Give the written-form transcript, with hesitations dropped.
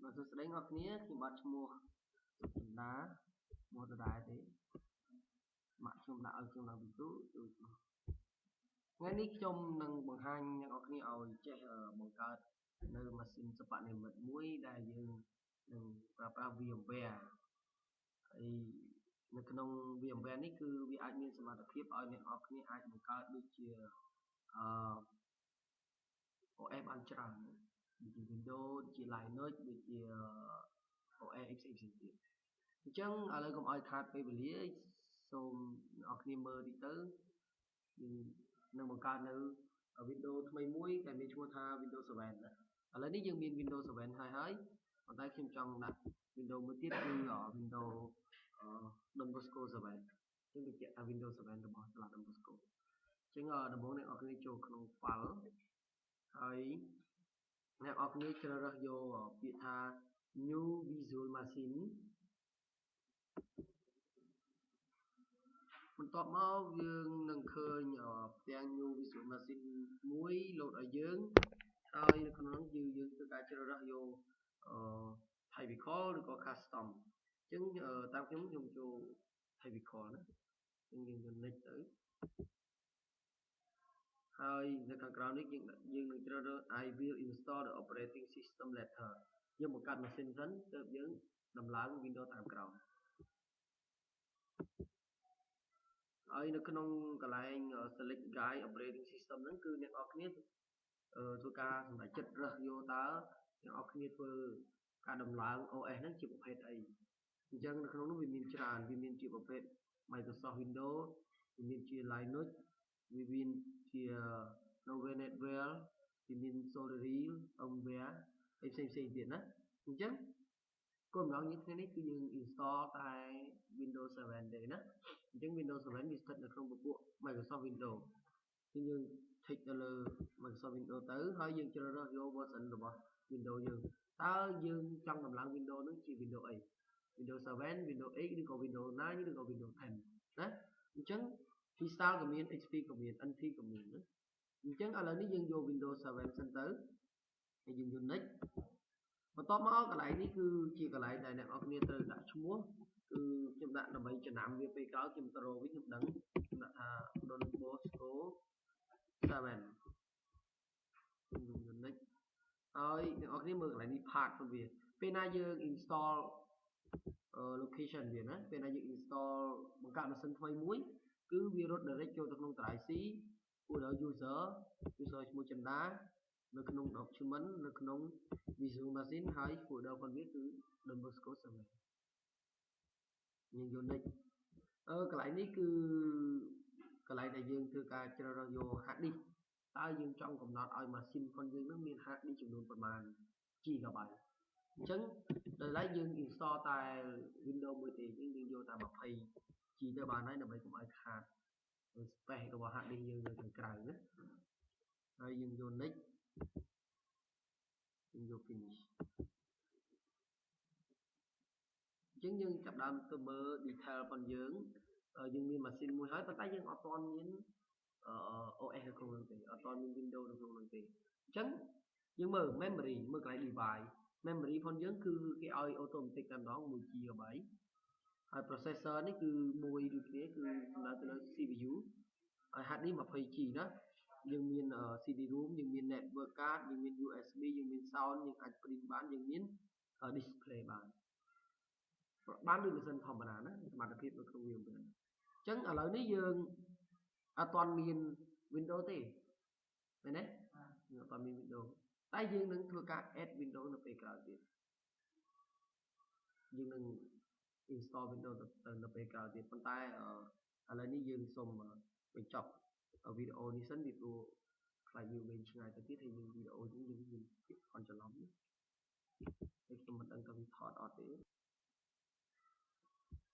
Mà tôi sẽ đánh ngọc nia thì bạn mua đá mua đá thế bạn chung đạo chung là bị tú ngay ní trong nâng bằng hai ngọc nia ơi chạy ở bằng card nơi mà xin cho bạn này mật mũi đại dương nâng ra viền bè thìនៅក្នុងវាអំបែនេះគឺវាអាចមានសមត្ថភាពឲ្យអ្នកនរគ្នាអាចបង្កើតដូចជាOS បានច្រើនដូចជា Windows ជា Linux ដូចជា OS X ផ្សេងទៀតអញ្ចឹងឥឡូវកុំឲ្យខាតពេលវេលាសូមអ្នកនរគ្នាមើលតិចទៅយើងនឹងបង្កើតនៅ Windows ថ្មីមួយដែលមានឈ្មោះថា Windows 7 ឥឡូវនេះយើងមាន Windows 7ហើយប៉ុន្តែខ្ញុំចង់ដាក់ Windows មួយទៀតគឺ Windows Don Bosco 7យើងបញ្ជាក់ថា Windows 7របស់សាលា Don Bosco អញ្ចឹងដំបូងអ្នកនរគ្នាចូលក្នុង file ហើយអ្នកនរគ្នាជ្រើសរើសយកពាក្យថា New Visual Machine បន្ទាប់មកយើងនឹងឃើញផ្ទាំង New Visual Machine មួយលោតឲ្យយើងហើយនៅក្នុងនោះយើងធ្វើការជ្រើសរើសយក Typical ឬក៏ Custom អញ្ចឹងតាមខ្ញុំចូល Typical ណាយើងNext ទៅហើយនៅខាងក្រោមនេះយើងនឹងជ្រើសរើស I will install the operating system later យើងបង្កើតម៉ាស៊ីនសិនទើបយើងដំឡើង Windows តាមក្រោមហើយនៅក្នុងកន្លែង select guide operating system ហ្នឹងគឺអ្នកនរគ្នាធ្វើការសម្រេចចិត្តរើសយកតើអ្នកនរគ្នាធ្វើការដំឡើង OS ហ្នឹងជាប្រភេទអីអញ្ចឹងនៅក្នុងនោះវាមានច្រើនវាមានជាប្រភេទ Microsoft Windows វាមានជា Linux វាមានជា Novel Netware វាមាន Solarium Firmware ហើយផ្សេងទៀតណាអញ្ចឹងគោលបំណងយើងថ្ងៃនេះគឺយើង install តែ Windows 7 ទេណាអញ្ចឹង Windows 7វាស្ថិតនៅក្នុងពពួក Microsoft Windows យើង tick ទៅលើ Microsoft Windows ទៅហើយយើងជ្រើសរើសយក version របស់ Windows យើងតើយើងចង់ដំឡើង Windows នឹងជា Windows អី Windows 7 Windows 8 ឬក៏ Windows 9 ឬក៏ Windows 10ណាអញ្ចឹង Install ក៏មាន XP ក៏មាន NT ក៏មានណាអញ្ចឹងឥឡូវនេះយើងយក Windows 7 សិនទៅហើយយើងយក Next បន្ទាប់មកកន្លែងនេះគឺជាកន្លែងដែលអ្នកនរគ្នាត្រូវដាក់ឈ្មោះគឺខ្ញុំដាក់ដើម្បីចំណាំវាពេលក្រោយខ្ញុំទៅរកវិញខ្ញុំដឹងខ្ញុំដាក់ថា Don Bosco 7 Next ហើយអ្នកនរគ្នាមើលកន្លែងនេះ part របស់វាពេលណាយើង install location វាណាពេលណាយើង install បង្កើតម៉ាស៊ីនថ្មីមួយគឺវារត់ direct ចូលទៅក្នុង drive C folder user ឈ្មោះចិន្តានៅក្នុង document នៅក្នុង Visual Machine ហើយ folder របស់វាគឺ Don Bosco 7យើងយក Next កន្លែងនេះគឺកន្លែងដែលយើងធ្វើការជ្រើសរើសយក hard disk តើយើងចង់កំណត់ឲ្យម៉ាស៊ីនរបស់យើងនឹងមាន hard disk ចំនួនប៉ុន្មាន GB អញ្ចឹងដោយឡែកយើង install តែ Windows មួយទេយើងយកតែ 20G ទៅបានហើយដើម្បីកុំឲ្យខាត space របស់ hard disk យើងនៅខាងក្រៅណាហើយយើងយក Next យើងយក Finish អញ្ចឹងយើងចាប់ដើមទៅមើល detail របស់យើងមានម៉ាស៊ីនមួយហើយប៉ុន្តែយើងអត់ទាន់មានOS នៅក្នុងនោះទេអត់ទាន់មាន Windows នៅក្នុងនោះទេអញ្ចឹងយើងមើល memory មើលកន្លែង device memory ផងយើងគឺគេឲ្យ automatic តែម្ដង 1GB ហើយ processor នេះគឺមួយដូចគ្នាគឺសំដៅទៅលើ CPU ហើយ hard disk 20G ណាយើងមាន CD-ROM យើងមាន network card យើងមាន USB យើងមាន sound យើងអាច print បានយើងមាន display បានដូចម៉ាស៊ីនធម្មតាណាសមត្ថភាពនៅក្នុងវាមែនអញ្ចឹងឥឡូវនេះយើងអត់ទាន់មាន Windows ទេមែនទេយើងអត់ទាន់មាន Windows តែយើងនឹងធ្វើការ add Windows នៅពេលក្រោយទៀតយើងនឹង install Windows នៅពេលក្រោយទៀតប៉ុន្តែឥឡូវនេះយើងសូមបញ្ចប់វីដេអូនេះសិនពីព្រោះខ្លាចវាវែងឆ្ងាយទៅទៀតហើយយើងវីដេអូនេះយើងភាពអន់ច្រឡំហើយខ្ញុំមិនដឹងថាវាថតអត់ទេ